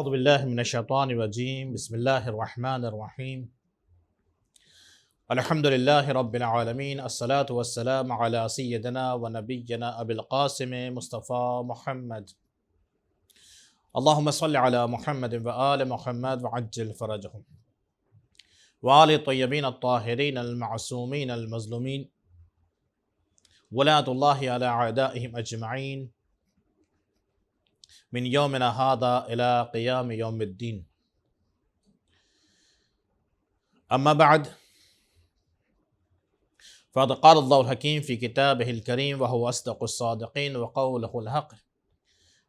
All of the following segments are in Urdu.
اعوذ باللہ من الشیطان الرجیم بسم اللہ الرحمن الرحیم الحمد للہ رب العالمین الصلاة والسلام علی سیدنا و نبینا ابی القاسم مصطفیٰ محمد اللہم صل علی محمد و آل محمد وعجل فرجہم وآل طیبین الطاہرین المعصومین المظلومین ولعنۃ اللہ علی اعدائہم اجمعین من یومنا هذا الى قیام یوم الدین اما بعد فقد قال اللہ الحکیم فی کتابہ الکریم وهو اصدق الصادقین وقولہ الحق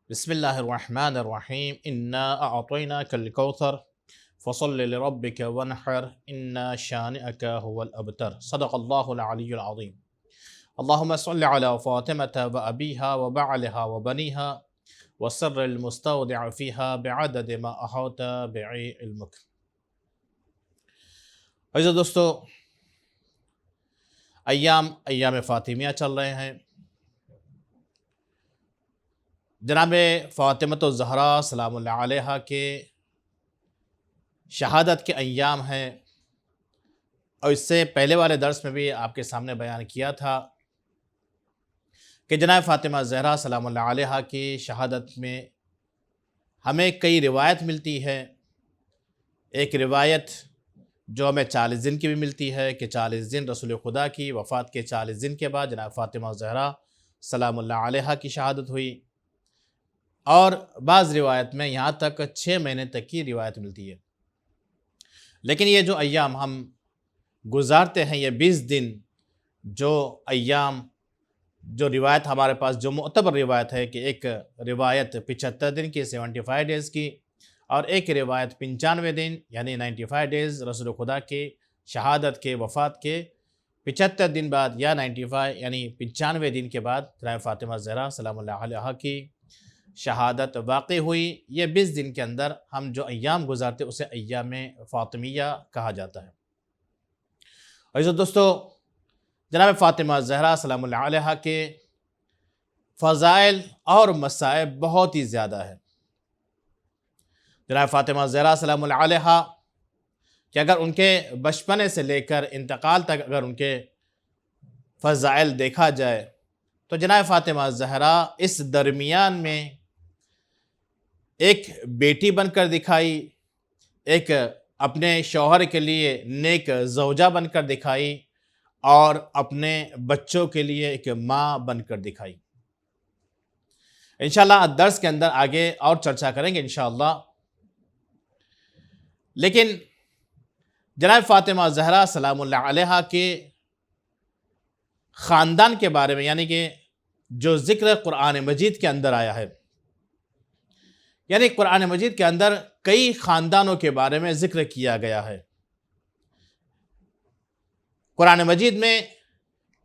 بسم اللہ الرحمن الرحیم انا اعطیناک الکوثر فصل لربک وانحر ان شانئک هو الابتر صدق اللہ العلی العظیم اللہم صل علی فاطمة وابیها وبعلها وبنیها وسر المستودع فيها بعدد ما احاط بعلمك۔ عزیز دوستو، ایام فاطمیہ چل رہے ہیں۔ جناب فاطمۃ الزہراء سلام اللہ علیہا کے شہادت کے ایام ہیں، اور اس سے پہلے والے درس میں بھی آپ کے سامنے بیان کیا تھا کہ جناب فاطمہ زہرا سلام اللہ علیہا کی شہادت میں ہمیں کئی روایت ملتی ہے۔ ایک روایت جو ہمیں 40 دن کی بھی ملتی ہے کہ 40 دن رسول خدا کی وفات کے 40 دن کے بعد جناب فاطمہ زہرا سلام اللہ علیہا کی شہادت ہوئی، اور بعض روایت میں یہاں تک 6 مہینے تک کی روایت ملتی ہے۔ لیکن یہ جو ایام ہم گزارتے ہیں، یہ 20 دن جو ایام جو روایت ہمارے پاس جو معتبر روایت ہے کہ ایک روایت 75 دن کی 75 ڈیز کی، اور ایک روایت 95 دن یعنی 95 ڈیز رسول خدا کے شہادت کے وفات کے 75 دن بعد یا 95 یعنی 95 دن کے بعد جناب فاطمہ زہرا سلام اللہ علیہا کی شہادت واقع ہوئی۔ یہ 20 دن کے اندر ہم جو ایام گزارتے اسے ایام فاطمیہ کہا جاتا ہے۔ عزیز دوستو، جناب فاطمہ زہرا سلام اللہ علیہا کے فضائل اور مصائب بہت ہی زیادہ ہے۔ جناب فاطمہ زہرا سلام اللہ علیہا کہ اگر ان کے بچپنے سے لے کر انتقال تک اگر ان کے فضائل دیکھا جائے تو جناب فاطمہ زہرا اس درمیان میں ایک بیٹی بن کر دکھائی، ایک اپنے شوہر کے لیے نیک زوجہ بن کر دکھائی، اور اپنے بچوں کے لیے ایک ماں بن کر دکھائی۔ انشاءاللہ درس کے اندر آگے اور چرچا کریں گے انشاءاللہ۔ لیکن جناب فاطمہ زہرا سلام اللہ علیہا کے خاندان کے بارے میں یعنی کہ جو ذکر قرآن مجید کے اندر آیا ہے، یعنی قرآن مجید کے اندر کئی خاندانوں کے بارے میں ذکر کیا گیا ہے۔ قرآن مجید میں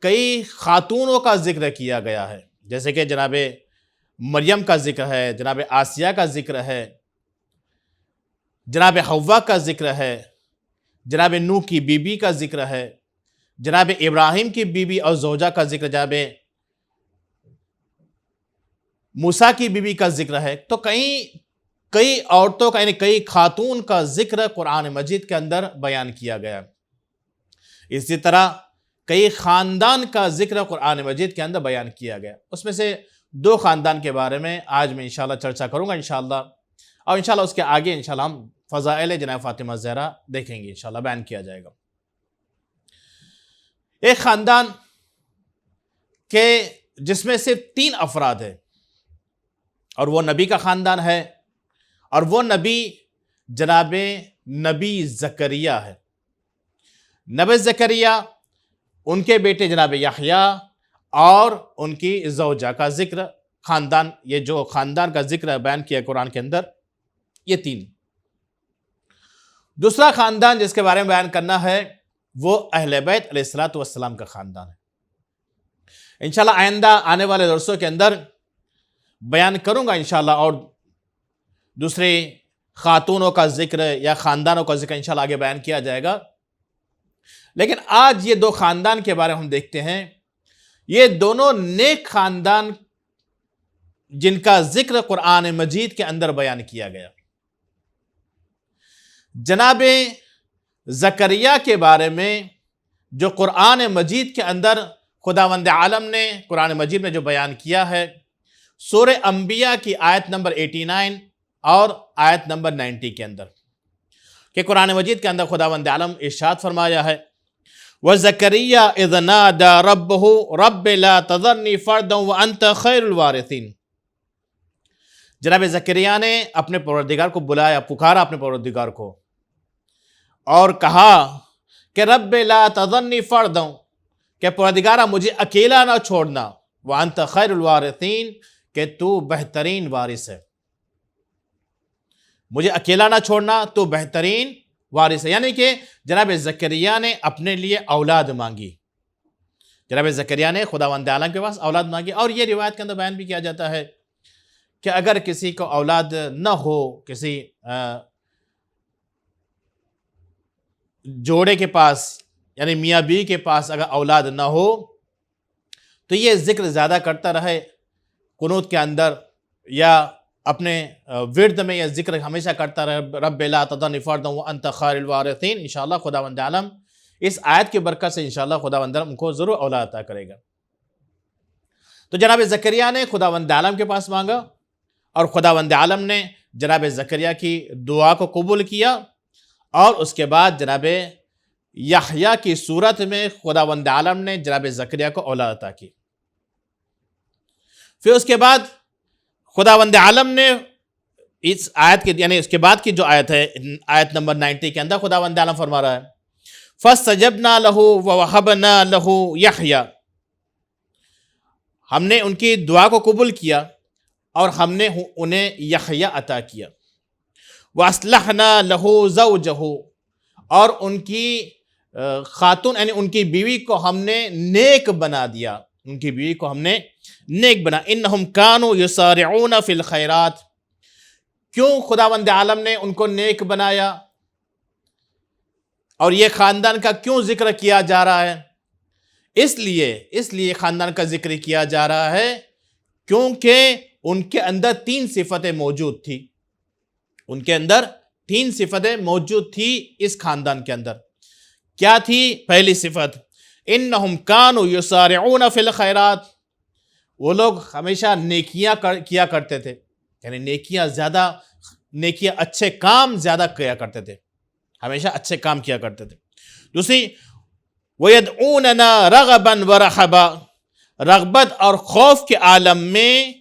کئی خاتونوں کا ذکر کیا گیا ہے، جیسے کہ جناب مریم کا ذکر ہے، جناب آسیہ کا ذکر ہے، جناب حوا کا ذکر ہے، جناب نوح کی بیوی کا ذکر ہے، جناب ابراہیم کی بیوی اور زوجہ کا ذکر، جناب موسیٰ کی بیوی کا ذکر ہے۔ تو کئی عورتوں کا یعنی کئی خاتون کا ذکر قرآن مجید کے اندر بیان کیا گیا۔ اسی طرح کئی خاندان کا ذکر قرآن مجید کے اندر بیان کیا گیا۔ اس میں سے 2 خاندان کے بارے میں آج میں انشاءاللہ چرچا کروں گا انشاءاللہ، اور انشاءاللہ اس کے آگے انشاءاللہ ہم فضائل جناب فاطمہ زہرا دیکھیں گے، انشاءاللہ بیان کیا جائے گا۔ ایک خاندان کے جس میں صرف 3 افراد ہیں، اور وہ نبی کا خاندان ہے، اور وہ نبی جناب نبی زکریا ہے۔ نبی زکریا، ان کے بیٹے جناب یحییٰ، اور ان کی زوجہ کا ذکر، خاندان، یہ جو خاندان کا ذکر بیان کیا قرآن کے اندر، یہ 3۔ دوسرا خاندان جس کے بارے میں بیان کرنا ہے وہ اہل بیت علیہ السلام کا خاندان ہے۔ انشاءاللہ آئندہ آنے والے درسوں کے اندر بیان کروں گا انشاءاللہ، اور دوسرے خاتونوں کا ذکر یا خاندانوں کا ذکر انشاءاللہ آگے بیان کیا جائے گا۔ لیکن آج یہ 2 خاندان کے بارے میں ہم دیکھتے ہیں۔ یہ دونوں نیک خاندان جن کا ذکر قرآن مجید کے اندر بیان کیا گیا۔ جناب زکریا کے بارے میں جو قرآن مجید کے اندر خداوند عالم نے قرآن مجید میں جو بیان کیا ہے، سورہ انبیاء کی آیت نمبر 89 اور آیت نمبر 90 کے اندر، کہ قرآن مجید کے اندر خداوند عالم ارشاد فرمایا ہے وَزَكَرِيَّا إِذْ نَادَى رَبَّهُ رَبِّ لَا تَذَرْنِي فَرْدًا وَأَنْتَ خَيْرُ الْوَارِثِينَ۔ جناب زکریا نے اپنے پروردگار کو بلایا، پکارا اپنے پروردگار کو اور کہا کہ رب لا تذرنی فردا، کہ پروردگارا مجھے اکیلا نہ چھوڑنا، وانت خیر الوارثین، کہ تو بہترین وارث ہے، مجھے اکیلا نہ چھوڑنا، تو بہترین وارث ہے۔ یعنی کہ جناب زکریا نے اپنے لیے اولاد مانگی، جناب زکریا نے خداوند عالم کے پاس اولاد مانگی۔ اور یہ روایت کے اندر بیان بھی کیا جاتا ہے کہ اگر کسی کو اولاد نہ ہو، کسی جوڑے کے پاس یعنی میاں بیوی کے پاس اگر اولاد نہ ہو تو یہ ذکر زیادہ کرتا رہے قنوت کے اندر، یا اپنے ورد میں یہ ذکر ہمیشہ کرتا رہے رب لا تذرنی فردا وانت خیر الوارثین۔ انشاءاللہ خداوند عالم اس آیت کی برکت سے انشاءاللہ خداوند عالم ان کو ضرور اولاد عطا کرے گا۔ تو جناب زکریا نے خداوند عالم کے پاس مانگا اور خداوند عالم نے جناب زکریا کی دعا کو قبول کیا، اور اس کے بعد جناب یحییٰ کی صورت میں خداوند عالم نے جناب زکریا کو اولاد عطا کی۔ پھر اس کے بعد خداوند عالم نے اس آیت کے یعنی اس کے بعد کی جو آیت ہے آیت نمبر 90 کے اندر خداوند عالم فرما رہا ہے فَاسْتَجَبْنَا لَهُ وَوَهَبْنَا لَهُ يَحْيَىٰ، ہم نے ان کی دعا کو قبول کیا اور ہم نے انہیں یحییٰ عطا کیا۔ وَأَصْلَحْنَا لَهُ زَوْجَهُ، اور ان کی خاتون یعنی ان کی بیوی کو ہم نے نیک بنا دیا، ان کی بیوی کو ہم نے نیک بنا۔ انہم کانوا یسارعون فی الخیرات، کیوں خداوند عالم نے ان کو نیک بنایا اور یہ خاندان کا کیوں ذکر کیا جا رہا ہے؟ اس لیے خاندان کا ذکر کیا جا رہا ہے کیونکہ ان کے اندر 3 صفتیں موجود تھی، ان کے اندر 3 صفتیں موجود تھی اس خاندان کے اندر۔ کیا تھی پہلی صفت؟ انہم کانوا یسارعون فی الخیرات، وہ لوگ ہمیشہ نیکیاں کیا کرتے تھے، یعنی نیکیاں اچھے کام زیادہ کیا کرتے تھے، ہمیشہ اچھے کام کیا کرتے تھے۔ دوسری وَيَدْعُونَنَا رَغَبًا وَرَحَبًا، رغبت اور خوف کے عالم میں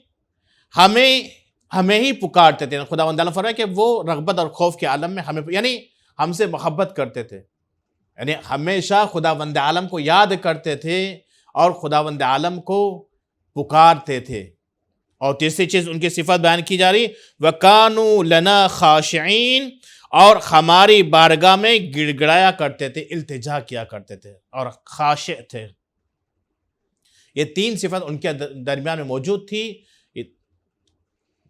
ہمیں ہی پکارتے تھے۔ خداوند عالم فرمایا کہ وہ رغبت اور خوف کے عالم میں ہمیں یعنی ہم سے محبت کرتے تھے، یعنی ہمیشہ خداوند عالم کو یاد کرتے تھے اور خداوند عالم کو پکارتے تھے۔ اور تیسری چیز ان کی صفت بیان کی جا رہی وَكَانُوا لَنَا خَاشِعِينَ، اور ہماری بارگاہ میں گڑ گڑایا کرتے تھے، التجا کیا کرتے تھے اور خاشع تھے۔ یہ 3 صفت ان کے درمیان میں موجود تھی،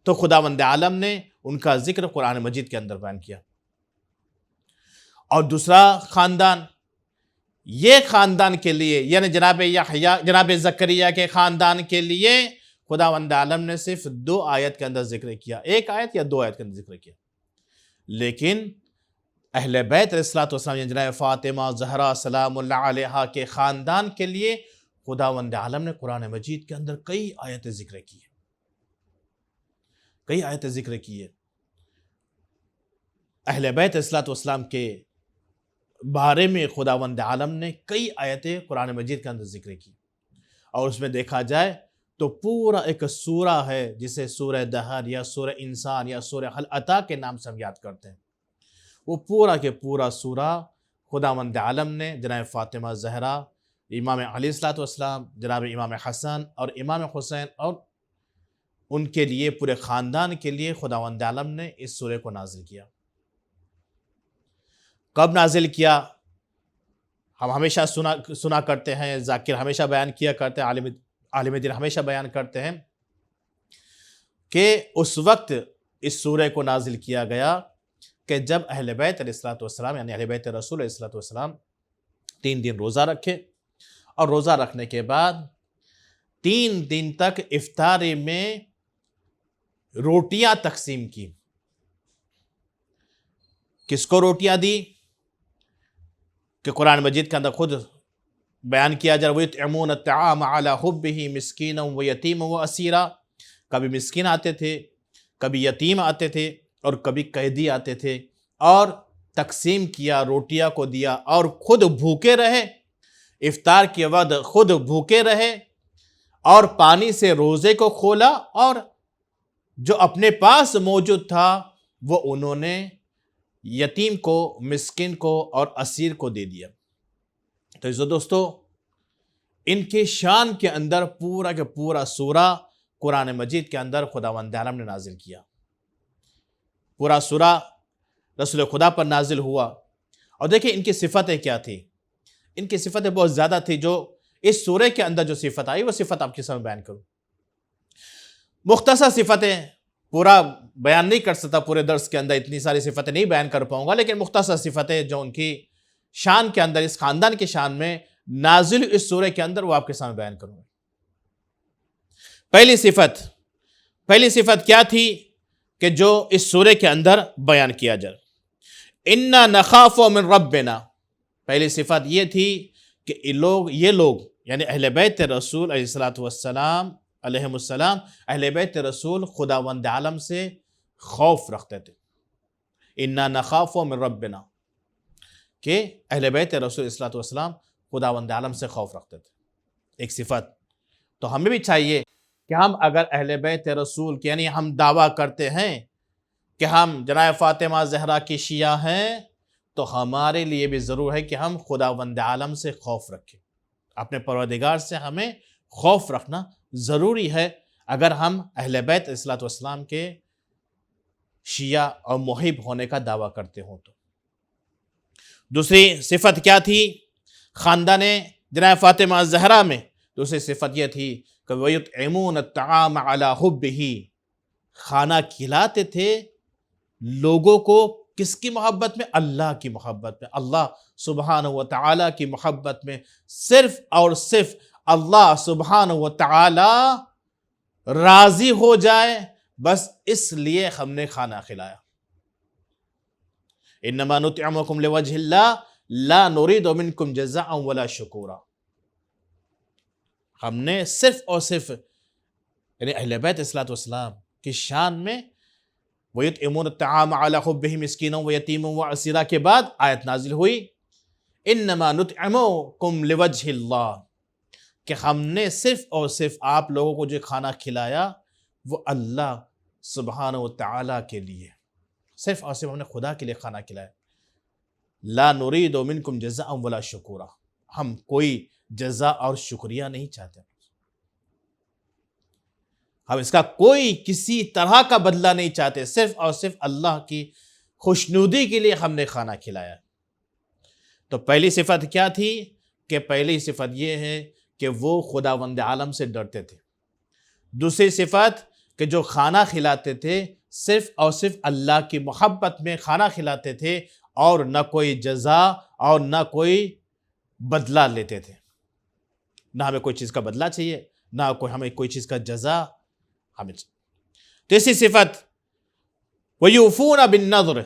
تو خداوند عالم نے ان کا ذکر قرآن مجید کے اندر بیان کیا۔ اور دوسرا خاندان، یہ خاندان کے لیے یعنی جناب یحییٰ جناب زکریا کے خاندان کے لیے خداوند عالم نے صرف 2 آیت کے اندر ذکر کیا، 1 آیت یا 2 آیت کے اندر ذکر کیا، لیکن اہل بیت علیہ الصلوۃ والسلام یعنی جناب فاطمہ زہرا سلام اللہ علیہا کے خاندان کے لیے خداوند عالم نے قرآن مجید کے اندر کئی آیتیں ذکر کی ہیں، کئی آیتیں ذکر کی ہیں۔ اہل بیت علیہ الصلوۃ والسلام کے بارے میں خداوند عالم نے کئی آیتیں قرآن مجید کے اندر ذکر کی، اور اس میں دیکھا جائے تو پورا ایک سورہ ہے جسے سورہ دہر یا سورہ انسان یا سورہ حل عطا کے نام سے ہم یاد کرتے ہیں۔ وہ پورا کے پورا سورہ خداوند عالم نے جناب فاطمہ زہرا، امام علیہ الصلوۃ والسلام، جناب امام حسن اور امام حسین اور ان کے لیے پورے خاندان کے لیے خداوند عالم نے اس سورہ کو نازل کیا۔ کب نازل کیا؟ ہم ہمیشہ سنا کرتے ہیں، ذاکر ہمیشہ بیان کیا کرتے ہیں، عالم دین ہمیشہ بیان کرتے ہیں کہ اس وقت اس سورہ کو نازل کیا گیا کہ جب اہل بیت علیہ الصلوۃ والسلام یعنی اہل بیت رسول علیہ الصلوۃ والسلام 3 دن روزہ رکھے، اور روزہ رکھنے کے بعد 3 دن تک افطاری میں روٹیاں تقسیم کی، کس کو روٹیاں دی؟ کہ قرآن مجید کے اندر خود بیان کیا جا رہا وَيُطْعِمُونَ الطَّعَامَ عَلَىٰ حُبِّهِ مِسْكِينًا وَيَتِيمًا وَأَسِيرًا، کبھی مسکین آتے تھے، کبھی یتیم آتے تھے، اور کبھی قیدی آتے تھے، اور تقسیم کیا، روٹیاں کو دیا، اور خود بھوکے رہے، افطار کے وقت خود بھوکے رہے، اور پانی سے روزے کو کھولا، اور جو اپنے پاس موجود تھا وہ انہوں نے یتیم کو، مسکین کو اور اسیر کو دے دیا۔ تو عزیزو دوستو، ان کے شان کے اندر پورا کا پورا سورہ قرآن مجید کے اندر خداوند عالم نے نازل کیا۔ پورا سورہ رسول خدا پر نازل ہوا، اور دیکھیں ان کی صفتیں کیا تھی۔ ان کی صفتیں بہت زیادہ تھی، جو اس سورہ کے اندر جو صفت آئی وہ صفت آپ کے سامنے بیان کروں۔ مختصر صفتیں، پورا بیان نہیں کر سکتا پورے درس کے اندر، اتنی ساری صفتیں نہیں بیان کر پاؤں گا، لیکن مختصر صفتیں جو ان کی شان کے اندر، اس خاندان کی شان میں نازل اس سورہ کے اندر، وہ آپ کے سامنے بیان کروں گا۔ پہلی صفت کیا تھی کہ جو اس سورہ کے اندر بیان کیا جائے؟ اِنَّا نَخَافُ مِن رَبِّنَا، پہلی صفت یہ تھی کہ یہ لوگ یعنی اہل بیت رسول علیہ السلام اہل بیت رسول خداوند عالم سے خوف رکھتے تھے۔ اِنَّا نَخَافُ مِن رَبِّنَا، کہ اہل بیت رسول والسلام خداوند عالم سے خوف رکھتے تھے، ایک صفت۔ تو ہمیں بھی چاہیے کہ ہم اگر اہل بیت رسول کے یعنی ہم دعویٰ کرتے ہیں کہ ہم جناب فاطمہ زہرا کی شیعہ ہیں، تو ہمارے لیے بھی ضرور ہے کہ ہم خداوند عالم سے خوف رکھیں، اپنے پروردگار سے ہمیں خوف رکھنا ضروری ہے اگر ہم اہل بیت والسلام کے شیعہ اور محب ہونے کا دعویٰ کرتے ہوں تو۔ دوسری صفت کیا تھی خاندان جناب فاطمہ زہرا میں؟ دوسری صفت یہ تھی کہ وَيُطْعِمُونَ الطَّعَامَ عَلَىٰ حُبِّهِ، کھانا کھلاتے تھے لوگوں کو کس کی محبت میں؟ اللہ کی محبت میں، اللہ سبحانہ و تعالیٰ کی محبت میں، صرف اور صرف اللہ سبحانہ و تعالیٰ راضی ہو جائے، بس اس لیے ہم نے کھانا کھلایا۔ انما نطعمکم لوجہ اللہ لا نرید منکم جزاء ولا شکورا، ہم نے صرف اور صرف یعنی اہل بیت والسلام کی شان میں وَيُطْعِمُونَ الطَّعَامَ عَلَىٰ حُبِّهِ مِسْكِينًا وَيَتِيمًا وَأَسِيرًا کے بعد آیت نازل ہوئی انما نطعمکم لوجہ اللہ، کہ ہم نے صرف اور صرف آپ لوگوں کو جو کھانا کھلایا وہ اللہ سبحانہ و تعالیٰ کے لیے، صرف اور صرف ہم نے خدا کے لیے کھانا کھلایا۔ لا نرید منکم جزاء ولا شکورا، ہم کوئی جزا اور شکریہ نہیں چاہتے، ہم اس کا کوئی کسی طرح کا بدلہ نہیں چاہتے، صرف اور صرف اللہ کی خوشنودی کے لیے ہم نے کھانا کھلایا۔ تو پہلی صفت کیا تھی کہ پہلی صفت یہ ہے کہ وہ خداوند عالم سے ڈرتے تھے۔ دوسری صفت کہ جو کھانا کھلاتے تھے صرف اور صرف اللہ کی محبت میں کھانا کھلاتے تھے، اور نہ کوئی جزا اور نہ کوئی بدلہ لیتے تھے، نہ ہمیں کوئی چیز کا بدلہ چاہیے، نہ ہمیں کوئی چیز کا جزا ہمیں چاہیے۔ تیسری صفت وَيُوفُونَ بِالنَّذْرِ،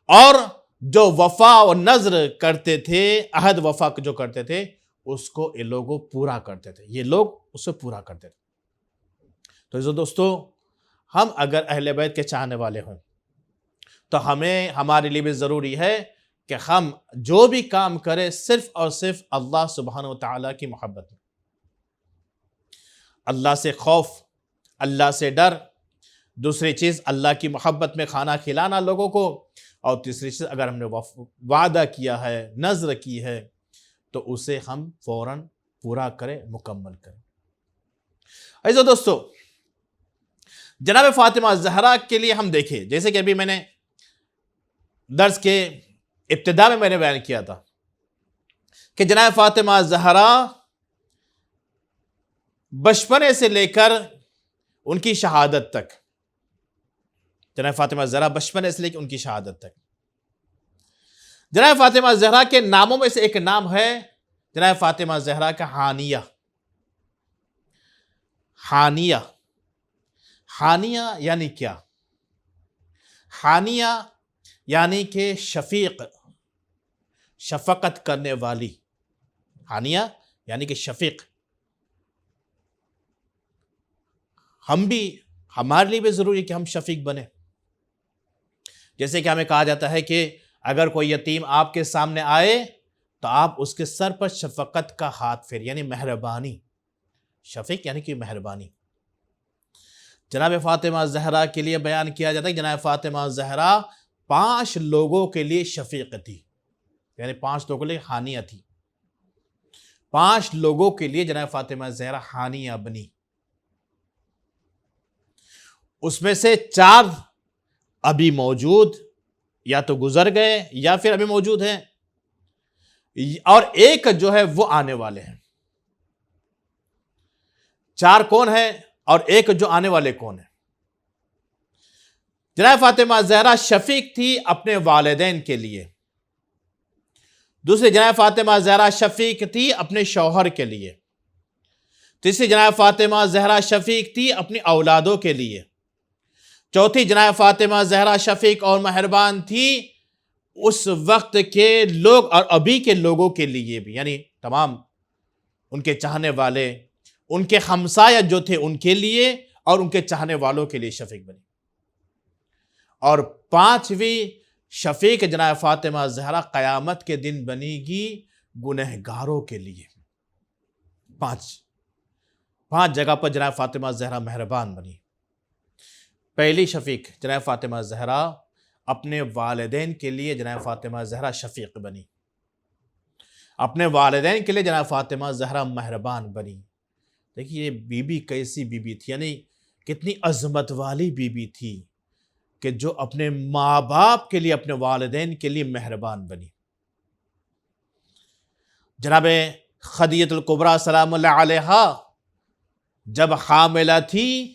اور جو وفا و نذر کرتے تھے، عہد وفا جو کرتے تھے اس کو یہ لوگوں پورا کرتے تھے، یہ لوگ اسے پورا کرتے تھے۔ تو عزیزو دوستو، ہم اگر اہل بیت کے چاہنے والے ہوں تو ہمارے لیے بھی ضروری ہے کہ ہم جو بھی کام کریں صرف اور صرف اللہ سبحانہ و تعالیٰ کی محبت میں، اللہ سے خوف، اللہ سے ڈر، دوسری چیز اللہ کی محبت میں کھانا کھلانا لوگوں کو، اور تیسری چیز اگر ہم نے وعدہ کیا ہے، نذر کی ہے، تو اسے ہم فوراً پورا کریں، مکمل کریں۔ عزیزو دوستو، جناب فاطمہ زہرا کے لیے ہم دیکھیں، جیسے کہ ابھی میں نے درس کے ابتدا میں نے بیان کیا تھا کہ جناب فاطمہ زہرا بچپنے سے لے کر ان کی شہادت تک، جناب فاطمہ زہرا بچپنے سے لے کر ان کی شہادت تک، جناب فاطمہ زہرا کے ناموں میں سے ایک نام ہے جناب فاطمہ زہرا کا ہانیہ۔ ہانیہ، ہانیہ یعنی کیا؟ ہانیہ یعنی کہ شفیق، شفقت کرنے والی. حانیہ یعنی کہ شفیق. ہم بھی، ہمارے لیے بھی ضروری ہے کہ ہم شفیق بنیں. جیسے کہ ہمیں کہا جاتا ہے کہ اگر کوئی یتیم آپ کے سامنے آئے تو آپ اس کے سر پر شفقت کا ہاتھ پھیر، یعنی مہربانی. شفیق یعنی کہ مہربانی. جناب فاطمہ زہرا کے لیے بیان کیا جاتا ہے کہ جناب فاطمہ زہرا 5 لوگوں کے لیے شفیق تھی، یعنی 5 لوگوں کے لیے حانیہ تھی. 5 لوگوں کے لیے جناب فاطمہ زہرا حانیہ بنی. اس میں سے 4 ابھی موجود، یا تو گزر گئے یا پھر ابھی موجود ہیں، اور 1 جو ہے وہ آنے والے ہیں. 4 کون ہیں اور 1 جو آنے والے کون ہیں؟ جناب فاطمہ زہرا شفیق تھی اپنے والدین کے لیے. دوسری جناب فاطمہ زہرا شفیق تھی اپنے شوہر کے لیے. تیسری جناب فاطمہ زہرا شفیق تھی اپنی اولادوں کے لیے. چوتھی جناب فاطمہ زہرا شفیق اور مہربان تھی اس وقت کے لوگ اور ابھی کے لوگوں کے لیے بھی، یعنی تمام ان کے چاہنے والے، ان کے ہمسایہ جو تھے ان کے لیے اور ان کے چاہنے والوں کے لیے شفیق بنی. اور 5ویں شفیق جناب فاطمہ زہرا قیامت کے دن بنے گی گنہگاروں کے لیے. 5 جگہ پر جناب فاطمہ زہرا مہربان بنی. پہلی شفیق جناب فاطمہ زہرا اپنے والدین کے لیے جناب فاطمہ زہرا شفیق بنی. اپنے والدین کے لیے جناب فاطمہ زہرا مہربان بنی. دیکھیے یہ بی بی کیسی بی بی تھی، یعنی کتنی عظمت والی بی بی تھی کہ جو اپنے ماں باپ کے لیے، اپنے والدین کے لیے مہربان بنی. جناب خدیجہ الکبریٰ سلام اللہ علیہا جب حاملہ تھی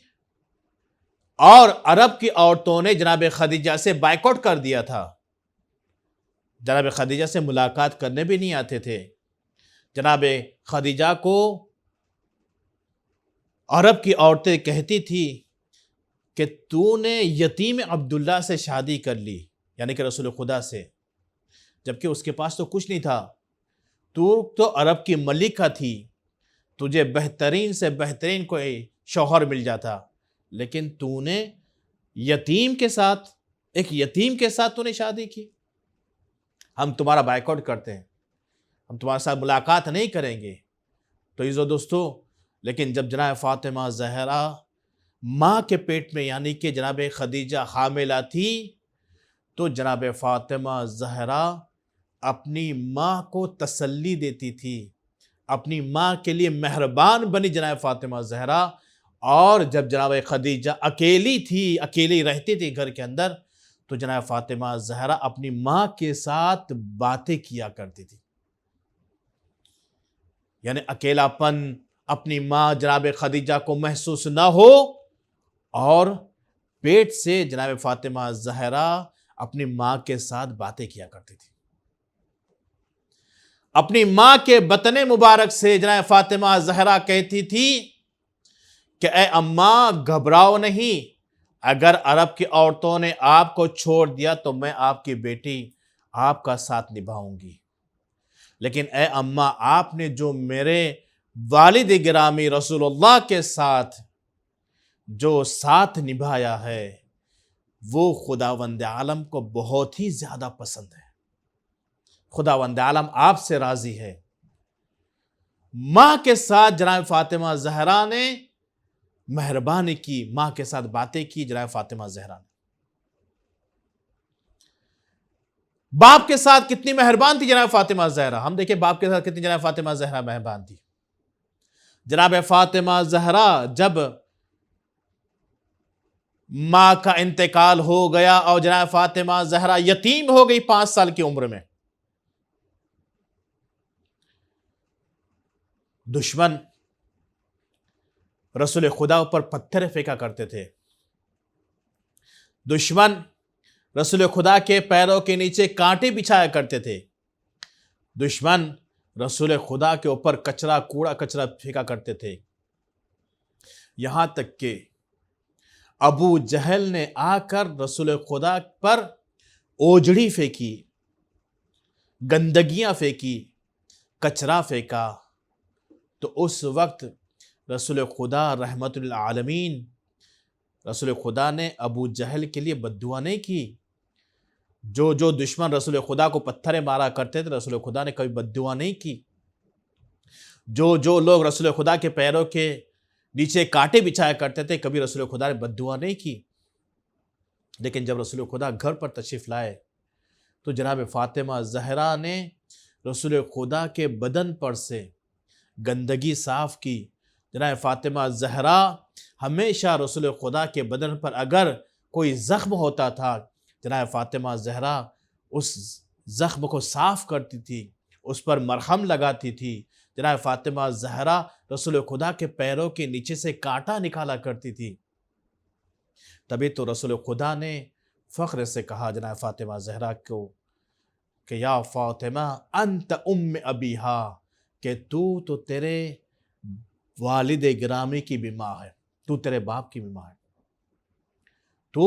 اور عرب کی عورتوں نے جناب خدیجہ سے بائیکاٹ کر دیا تھا، جناب خدیجہ سے ملاقات کرنے بھی نہیں آتے تھے. جناب خدیجہ کو عرب کی عورتیں کہتی تھی کہ تو نے یتیم عبداللہ سے شادی کر لی، یعنی کہ رسول خدا سے، جبکہ اس کے پاس تو کچھ نہیں تھا. تو عرب کی ملکہ تھی، تجھے بہترین سے بہترین کوئی شوہر مل جاتا، لیکن تو نے یتیم کے ساتھ، ایک یتیم کے ساتھ تو نے شادی کی. ہم تمہارا بائیکاٹ کرتے ہیں، ہم تمہارے ساتھ ملاقات نہیں کریں گے. تو عزیزو دوستو، لیکن جب جناب فاطمہ زہرا ماں کے پیٹ میں یعنی کہ جناب خدیجہ حاملہ تھی تو جناب فاطمہ زہرا اپنی ماں کو تسلی دیتی تھی، اپنی ماں کے لیے مہربان بنی جناب فاطمہ زہرا. اور جب جناب خدیجہ اکیلی تھی، اکیلی رہتی تھی گھر کے اندر، تو جناب فاطمہ زہرا اپنی ماں کے ساتھ باتیں کیا کرتی تھی. یعنی اکیلا پن اپنی ماں جناب خدیجہ کو محسوس نہ ہو، اور پیٹ سے جناب فاطمہ زہرا اپنی ماں کے ساتھ باتیں کیا کرتی تھی. اپنی ماں کے بطن مبارک سے جناب فاطمہ زہرا کہتی تھی کہ اے اماں گھبراؤ نہیں، اگر عرب کی عورتوں نے آپ کو چھوڑ دیا تو میں آپ کی بیٹی آپ کا ساتھ نبھاؤں گی، لیکن اے اماں آپ نے جو میرے والد گرامی رسول اللہ کے ساتھ جو ساتھ نبھایا ہے وہ خداوند عالم کو بہت ہی زیادہ پسند ہے. خداوند عالم آپ سے راضی ہے. ماں کے ساتھ جناب فاطمہ زہرا نے مہربانی کی، ماں کے ساتھ باتیں کی جناب فاطمہ زہرا نے. باپ کے ساتھ کتنی مہربان تھی جناب فاطمہ زہرا. ہم دیکھیں باپ کے ساتھ کتنی جناب فاطمہ زہرا مہربان تھی. جناب فاطمہ زہرا جب ماں کا انتقال ہو گیا اور جناب فاطمہ زہرا یتیم ہو گئی 5 سال کی عمر میں، دشمن رسول خدا پر پتھر پھینکا کرتے تھے. دشمن رسول خدا کے پیروں کے نیچے کانٹے بچھایا کرتے تھے. دشمن رسول خدا کے اوپر کوڑا کچرا پھینکا کرتے تھے. یہاں تک کہ ابو جہل نے آ کر رسول خدا پر اوجڑی پھینکی، گندگیاں پھینکی، کچرا پھینکا، تو اس وقت رسول خدا رحمت للعالمین، رسول خدا نے ابو جہل کے لیے بد دعا نہیں کی۔ جو دشمن رسول خدا کو پتھریں مارا کرتے تھے، رسول خدا نے کبھی بد دعا نہیں کی۔ جو لوگ رسول خدا کے پیروں کے نیچے کانٹے بچھایا کرتے تھے، کبھی رسول خدا نے بد دعا نہیں کی۔ لیکن جب رسول خدا گھر پر تشریف لائے تو جناب فاطمہ زہرا نے رسول خدا کے بدن پر سے گندگی صاف کی۔ جناب فاطمہ زہرا ہمیشہ رسول خدا کے بدن پر اگر کوئی زخم ہوتا تھا، جناب فاطمہ زہرا اس زخم کو صاف کرتی تھی، اس پر مرہم لگاتی تھی۔ جناب فاطمہ زہرا رسول خدا کے پیروں کے نیچے سے کانٹا نکالا کرتی تھی۔ تبھی تو رسول خدا نے فخر سے کہا جناب فاطمہ زہرا کو کہ یا فاطمہ انت ام ابیہا، کہ تو تیرے والد گرامی کی بھی ماں ہے، تو تیرے باپ کی بھی ماں ہے، تو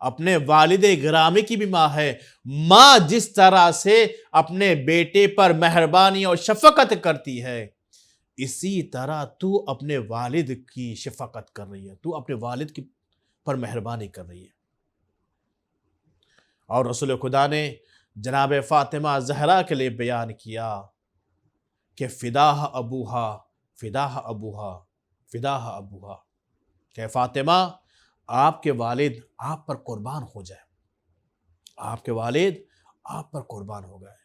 اپنے والد گرامی کی بھی ماں ہے۔ ماں جس طرح سے اپنے بیٹے پر مہربانی اور شفقت کرتی ہے، اسی طرح تو اپنے والد کی شفقت کر رہی ہے، تو اپنے والد کی پر مہربانی کر رہی ہے۔ اور رسول خدا نے جناب فاطمہ زہرا کے لیے بیان کیا کہ فداہ ابوہا، فداہ ابوہا، فداہ ابوہا، کہ فاطمہ آپ کے والد آپ پر قربان ہو جائے، آپ کے والد آپ پر قربان ہو گئے۔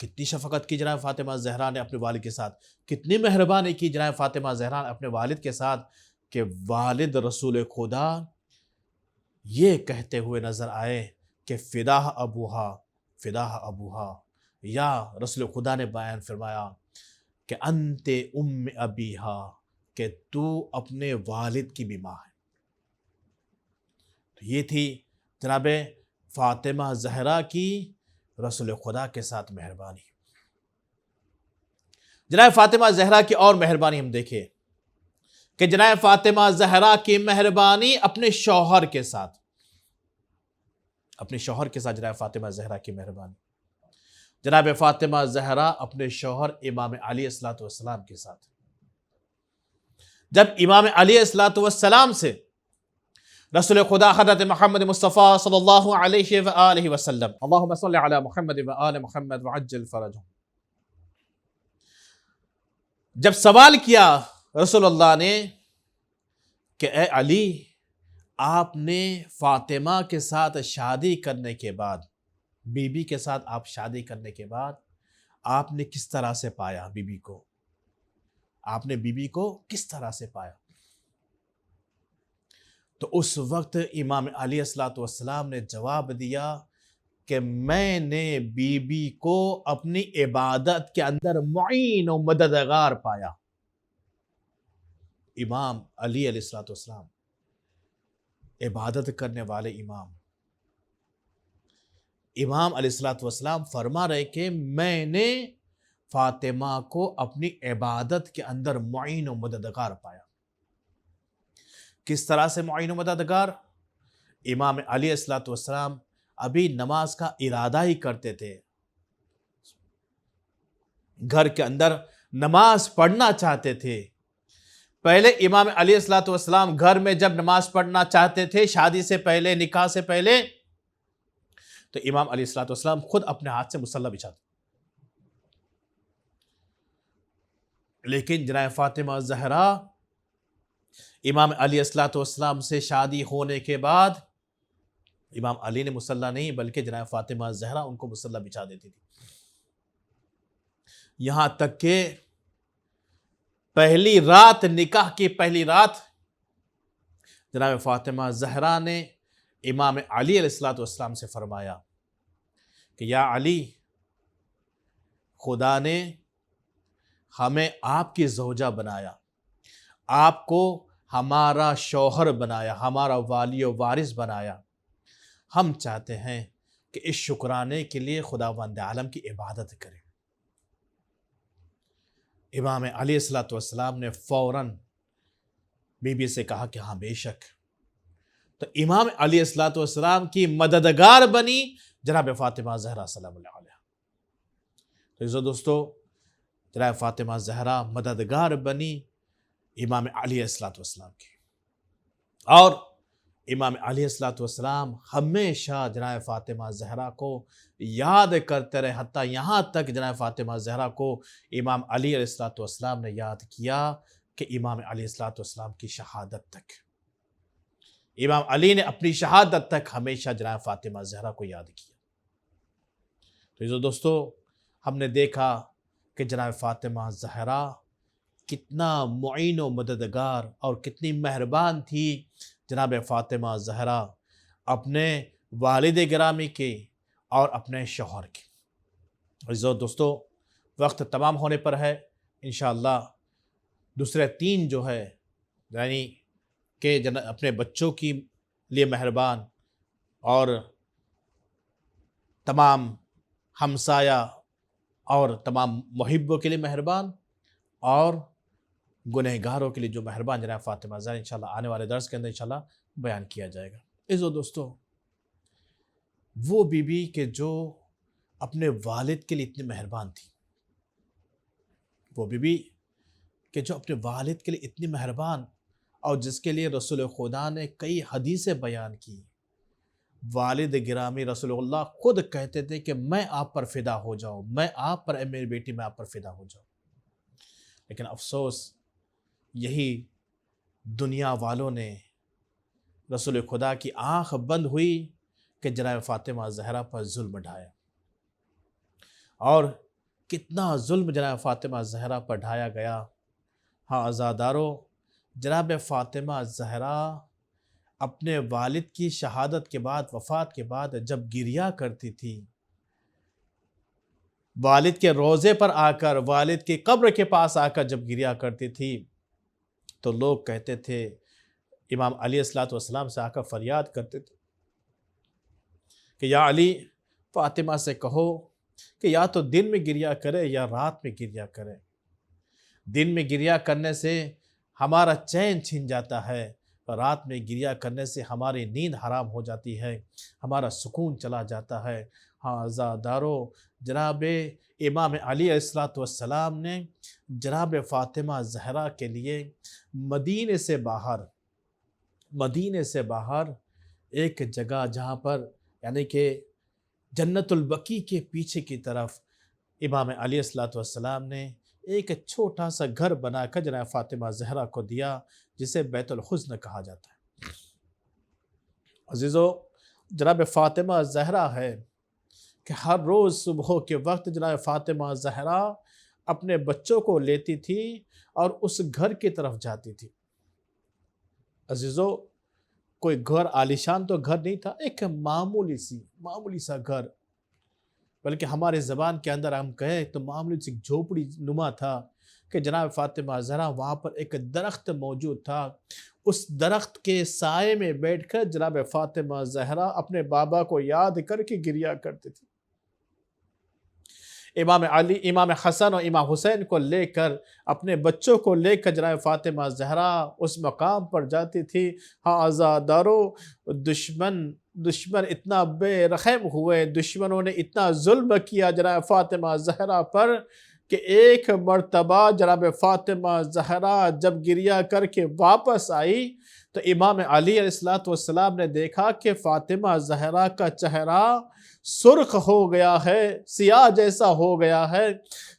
کتنی شفقت کی جناب فاطمہ زہرا نے اپنے والد کے ساتھ، کتنی مہربانی کی جناب فاطمہ زہرا نے اپنے والد کے ساتھ، کہ والد رسول خدا یہ کہتے ہوئے نظر آئے کہ فداہ ابوہا، فداہ ابوہا، یا رسول خدا نے بیان فرمایا کہ انت ام ابیہا، کہ تو اپنے والد کی بھی ماں ہے۔ تو یہ تھی جناب فاطمہ زہرا کی رسول خدا کے ساتھ مہربانی۔ جناب فاطمہ زہرا کی اور مہربانی ہم دیکھیں کہ جناب فاطمہ زہرا کی مہربانی اپنے شوہر کے ساتھ، اپنے شوہر کے ساتھ جناب فاطمہ زہرا کی مہربانی۔ جناب فاطمہ زہرا اپنے شوہر امام علی علیہ السلام کے ساتھ، جب امام علی علیہ السلام سے رسول خدا حضرت محمد مصطفیٰ صلی اللہ علیہ وآلہ وسلم، اللہم صلی علی محمد وآل محمد وعجل فرجہم، جب سوال کیا رسول اللہ نے کہ اے علی، آپ نے فاطمہ کے ساتھ شادی کرنے کے بعد، بی بی کے ساتھ آپ شادی کرنے کے بعد آپ نے کس طرح سے پایا بی بی کو، آپ نے بی بی کو کس طرح سے پایا؟ تو اس وقت امام علی علیہ السلام نے جواب دیا کہ میں نے بی بی کو اپنی عبادت کے اندر معین و مددگار پایا۔ امام علی علیہ السلام، عبادت کرنے والے امام علیہ السلام فرما رہے کہ میں نے فاطمہ کو اپنی عبادت کے اندر معین و مددگار پایا۔ کس طرح سے معین و مددگار؟ امام علی علیہ السلام ابھی نماز کا ارادہ ہی کرتے تھے، گھر کے اندر نماز پڑھنا چاہتے تھے۔ پہلے امام علی علیہ السلام گھر میں جب نماز پڑھنا چاہتے تھے، شادی سے پہلے، نکاح سے پہلے، تو امام علی علیہ السلام خود اپنے ہاتھ سے مصلی بچھاتے۔ لیکن جناب فاطمہ زہرا امام علی علیہ السلام سے شادی ہونے کے بعد امام علی نے مصلی نہیں بلکہ جناب فاطمہ زہرا ان کو مصلی بچھا دیتی تھی۔ یہاں تک کہ پہلی رات، نکاح کی پہلی رات، جناب فاطمہ زہرا نے امام علی علیہ السلام سے فرمایا کہ یا علی، خدا نے ہمیں آپ کی زوجہ بنایا، آپ کو ہمارا شوہر بنایا، ہمارا والی و وارث بنایا، ہم چاہتے ہیں کہ اس شکرانے کے لیے خداوند عالم کی عبادت کریں۔ امام علی علیہ السلام نے فوراً بی بی سے کہا کہ ہاں بے شک۔ تو امام علی علیہ السلام کی مددگار بنی جناب فاطمہ زہرا سلام اللہ علیہ۔ تو عزیزو دوستو، جناب فاطمہ زہرا مددگار بنی امام علی علیہ الصلوۃ والسلام کی، اور امام علی علیہ الصلوۃ والسلام ہمیشہ جناب فاطمہ زہرا کو یاد کرتے رہے، حتیٰ یہاں تک جناب فاطمہ زہرا کو امام علی علیہ الصلوۃ والسلام نے یاد کیا کہ امام علی علیہ الصلوۃ والسلام کی شہادت تک، امام علی نے اپنی شہادت تک ہمیشہ جناب فاطمہ زہرا کو یاد کیا۔ تو عزیزو دوستو، ہم نے دیکھا کہ جناب فاطمہ زہرا کتنا معین و مددگار اور کتنی مہربان تھی جناب فاطمہ زہرا اپنے والد گرامی کے اور اپنے شوہر کے۔ عزیزو دوستو، وقت تمام ہونے پر ہے، انشاءاللہ دوسرے 3 جو ہے یعنی کہ اپنے بچوں کی لیے مہربان اور تمام ہمسایہ اور تمام محبوں کے لیے مہربان اور گنہگاروں کے لیے جو مہربان جناب فاطمہ زہرا انشاءاللہ آنے والے درس کے اندر انشاءاللہ بیان کیا جائے گا۔ عزیزو دوستو، وہ بی بی کہ جو اپنے والد کے لیے اتنی مہربان تھی، وہ بی بی کہ جو اپنے والد کے لیے اتنی مہربان اور جس کے لیے رسول خدا نے کئی حدیثیں بیان کی، والد گرامی رسول اللہ خود کہتے تھے کہ میں آپ پر فدا ہو جاؤں، میں آپ پر، اے میری بیٹی میں آپ پر فدا ہو جاؤں۔ لیکن افسوس، یہی دنیا والوں نے رسول خدا کی آنکھ بند ہوئی کہ جناب فاطمہ زہرا پر ظلم ڈھایا، اور کتنا ظلم جناب فاطمہ زہرا پر ڈھایا گیا۔ ہاں عزادارو، جناب فاطمہ زہرا اپنے والد کی شہادت کے بعد، وفات کے بعد جب گریہ کرتی تھی، والد کے روضے پر آ کر، والد کی قبر کے پاس آ کر جب گریہ کرتی تھی، تو لوگ کہتے تھے، امام علی علیہ الصلوۃ والسلام سے آ کر فریاد کرتے تھے کہ یا علی، فاطمہ سے کہو کہ یا تو دن میں گریہ کرے یا رات میں گریہ کرے۔ دن میں گریہ کرنے سے ہمارا چین چھن جاتا ہے، رات میں گریہ کرنے سے ہماری نیند حرام ہو جاتی ہے، ہمارا سکون چلا جاتا ہے۔ ہاں عزادارو، جناب امام علی علیہ الصلوۃ والسلام نے جناب فاطمہ زہرا کے لیے مدینے سے باہر ایک جگہ، جہاں پر یعنی کہ جنت البقیع کے پیچھے کی طرف امام علی علیہ الصلوۃ والسلام نے ایک چھوٹا سا گھر بنا کر جناب فاطمہ زہرا کو دیا، جسے بیت الحزن کہا جاتا ہے۔ عزیزو، جناب فاطمہ زہرا ہے کہ ہر روز صبح کے وقت جناب فاطمہ زہرا اپنے بچوں کو لیتی تھی اور اس گھر کی طرف جاتی تھی۔ عزیزو، کوئی گھر عالیشان تو گھر نہیں تھا، ایک معمولی سا گھر، بلکہ ہمارے زبان کے اندر ہم کہیں تو معمولی سی جھوپڑی نما تھا کہ جناب فاطمہ زہرا وہاں پر ایک درخت موجود تھا، اس درخت کے سائے میں بیٹھ کر جناب فاطمہ زہرا اپنے بابا کو یاد کر کے گریہ کرتے تھے۔ امام حسن اور امام حسین کو لے کر، اپنے بچوں کو لے کر جناب فاطمہ زہرا اس مقام پر جاتی تھی۔ ہاں عزادارو، دشمن اتنا بے رحم ہوئے، دشمنوں نے اتنا ظلم کیا جناب فاطمہ زہرا پر کہ ایک مرتبہ جناب فاطمہ زہرا جب گریہ کر کے واپس آئی تو امام علی علیہ السلام نے دیکھا کہ فاطمہ زہرا کا چہرہ سرخ ہو گیا ہے، سیاہ جیسا ہو گیا ہے۔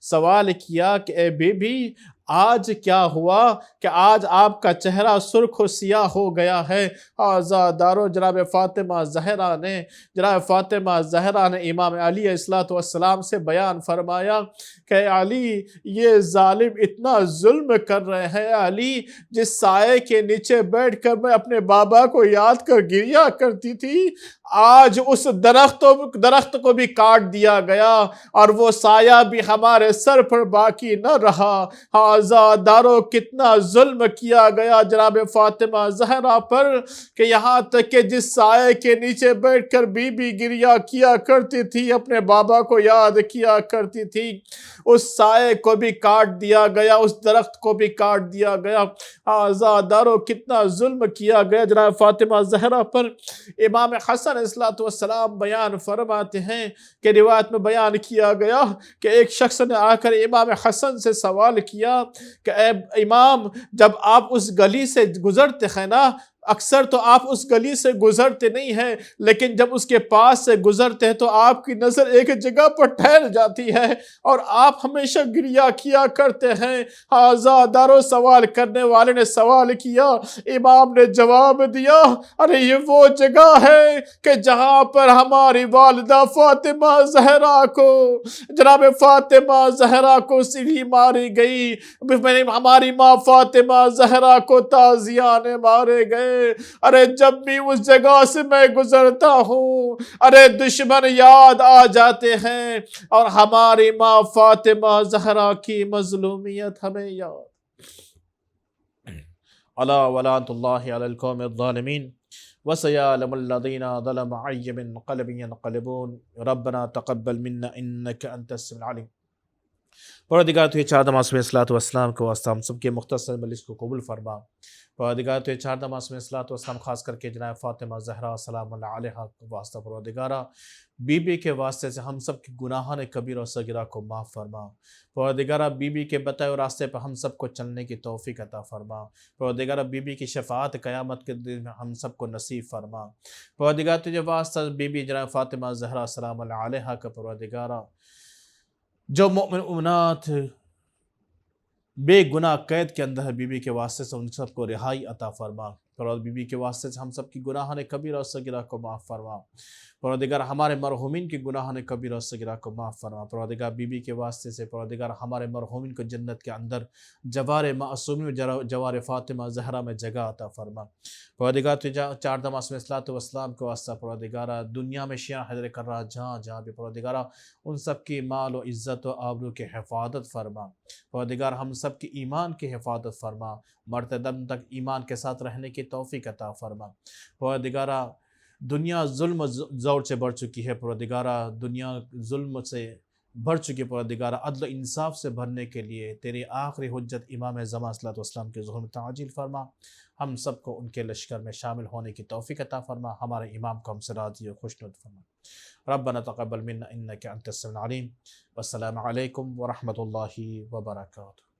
سوال کیا کہ اے بی بی، آج کیا ہوا کہ آج آپ کا چہرہ سرخ و سیاہ ہو گیا ہے؟ عزادارو، جناب فاطمہ زہرا نے امام علی علیہ السلام سے بیان فرمایا کہ اے علی، یہ ظالم اتنا ظلم کر رہے ہیں۔ علی، جس سائے کے نیچے بیٹھ کر میں اپنے بابا کو یاد کر گریہ کرتی تھی، آج اس درخت کو بھی کاٹ دیا گیا اور وہ سایہ بھی ہمارے سر پر باقی نہ رہا۔ آزاداروں کتنا ظلم کیا گیا جناب فاطمہ زہرا پر، کہ یہاں تک کہ جس سائے کے نیچے بیٹھ کر بی بی گریہ کیا کرتی تھی، اپنے بابا کو یاد کیا کرتی تھی، اس سائے کو بھی کاٹ دیا گیا، اس درخت کو بھی کاٹ دیا گیا۔ آزاداروں کتنا ظلم کیا گیا جناب فاطمہ زہرا پر۔ امام حسن علیہ السلام بیان فرماتے ہیں کہ روایت میں بیان کیا گیا کہ ایک شخص نے آ کر امام حسن سے سوال کیا کہ اے امام، جب آپ اس گلی سے گزرتے ہیں نا، اکثر تو آپ اس گلی سے گزرتے نہیں ہیں، لیکن جب اس کے پاس سے گزرتے ہیں تو آپ کی نظر ایک جگہ پر ٹھہر جاتی ہے اور آپ ہمیشہ گریہ کیا کرتے ہیں۔ آزاداروں سوال کرنے والے نے سوال کیا، امام نے جواب دیا، ارے یہ وہ جگہ ہے کہ جہاں پر ہماری والدہ فاطمہ زہرا کو، جناب فاطمہ زہرا کو سیڑھی ماری گئی، ہماری ماں فاطمہ زہرا کو تازیانے مارے گئے۔ ارے جب بھی اس جگہ سے میں گزرتا ہوں، ارے دشمن یاد آ جاتے ہیں اور ہماری ماں فاطمہ زہرا کی مظلومیت ہمیں یاد۔ الا ولعنۃ اللہ علی القوم الظالمین وسيعلم الذين ظلموا أي منقلب ينقلبون ربنا تقبل منا إنك أنت السميع العليم۔ پروردگار تو یہ چار معصوم صلاۃ والسلام کو واسطہ ہم سب کے مختصر مجلس کو قبول فرما۔ پروردگار تو یہ چار معصوم صلاۃ والسلام خاص کر کے جناب فاطمہ زہرا سلام اللہ علیہا کو واسطہ پروردگارہ بی بی کے واسطے سے ہم سب کی گناہان کبیرہ و صغیرہ کو معاف فرما۔ پروردگارہ بی بی کے بتائے ہوئے راستے پر ہم سب کو چلنے کی توفیق عطا فرما۔ پروردگارہ بی بی کی شفاعت قیامت کے دن میں ہم سب کو نصیب فرما۔ پروردگار تجھے واسطہ بی بی جناب فاطمہ زہرا سلام اللہ علیہا کا پروردگارہ جو مومن مومنات بے گناہ قید کے اندر ہے، بی بی کے واسطے سے ان سب کو رہائی عطا فرما۔ پروردگار بی بی کے واسطے سے ہم سب کی گناہان کبیرہ و صغیرہ کو معاف فرما۔ پروردگار ہمارے مرحومین کی گناہان کبیرہ و صغیرہ کو معاف فرما۔ پروردگار بی بی کے واسطے سے پروردگار ہمارے مرحومین کو جنت کے اندر جوار معصومین جوار فاطمہ زہرا میں جگہ عطا فرما۔ پروردگار تجھے چار معصوم صلاۃ والسلام کو واسطہ پروردگارہ دنیا میں شیعہ حیدر کرار جہاں جہاں بھی پروردگارہ ان سب کی مال و عزت و آبرو کی حفاظت فرما۔ پروردگار ہم سب کی ایمان کی حفاظت فرما، مرتے دم تک ایمان کے ساتھ رہنے کی توفیق عطا فرما۔ پروردگارہ دنیا ظلم و زور سے بڑھ چکی ہے، پروردگارہ دنیا ظلم سے بڑھ چکی، پروردگارہ عدل و انصاف سے بھرنے کے لیے تیری آخری حجت امام زمان صلی اللہ علیہ وسلم کے ظہور میں تعجیل فرما۔ ہم سب کو ان کے لشکر میں شامل ہونے کی توفیق عطا فرما، ہمارے امام کو ہم سے راضی و خوشنود فرما۔ ربنا تقبل منا انک انت السمیع العلیم۔ والسلام علیکم ورحمۃ اللہ وبرکاتہ۔